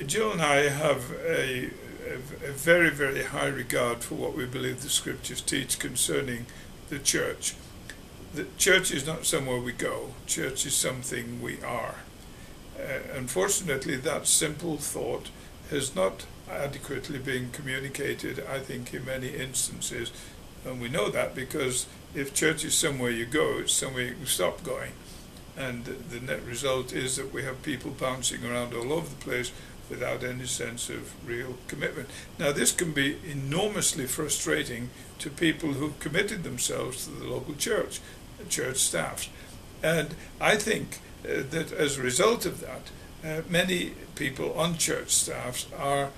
Jill and I have a very, very high regard for what we believe the scriptures teach concerning the church. The church is not somewhere we go. Church is something we are. Unfortunately, that simple thought has not adequately been communicated, I think, in many instances. And we know that because if church is somewhere you go, it's somewhere you can stop going. And the net result is that we have people bouncing around all over the place without any sense of real commitment. Now, this can be enormously frustrating to people who've committed themselves to the local church staffs. And I think that as a result of that, many people on church staffs are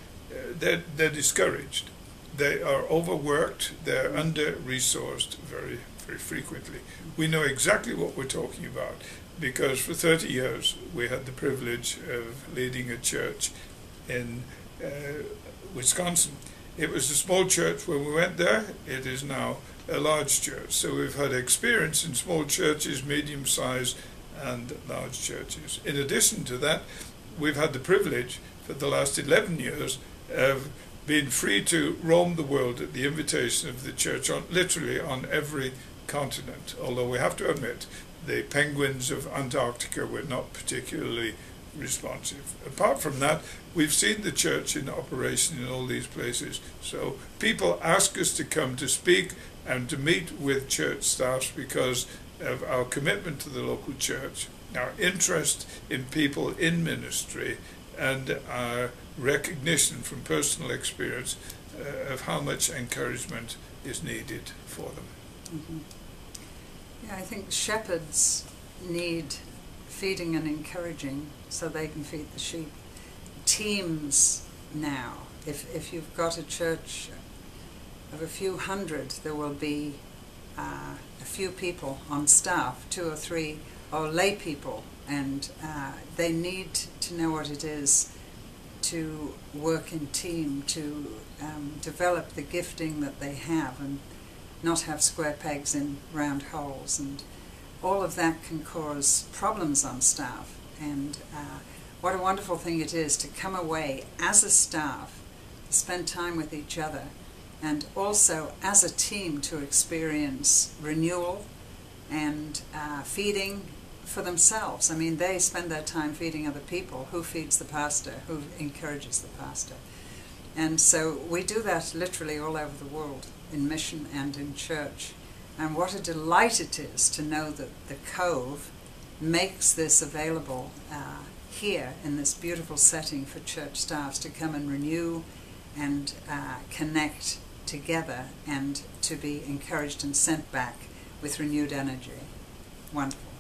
they're discouraged. They are overworked. They're under-resourced very, very frequently. We know exactly what we're talking about because for 30 years we had the privilege of leading a church in Wisconsin. It was a small church when we went there. It is now a large church. So we've had experience in small churches, medium-sized and large churches. In addition to that, we've had the privilege for the last 11 years of being free to roam the world at the invitation of the church, literally on every continent. Although we have to admit, the penguins of Antarctica were not particularly responsive. Apart from that, we've seen the church in operation in all these places. So people ask us to come to speak and to meet with church staffs because of our commitment to the local church, our interest in people in ministry, and our recognition from personal experience of how much encouragement is needed for them. Mm-hmm. Yeah, I think shepherds need feeding and encouraging so they can feed the sheep. Teams now, if you've got a church of a few hundred, there will be a few people on staff, 2 or 3, or lay people, and they need to know what it is to work in team, to develop the gifting that they have and not have square pegs in round holes, and all of that can cause problems on staff. And what a wonderful thing it is to come away as a staff, spend time with each other, and also as a team to experience renewal and feeding for themselves. I mean, they spend their time feeding other people. Who feeds the pastor? Who encourages the pastor? And so we do that literally all over the world, in mission and in church. And what a delight it is to know that the Cove makes this available here in this beautiful setting for church staffs to come and renew and connect together and to be encouraged and sent back with renewed energy. Wonderful.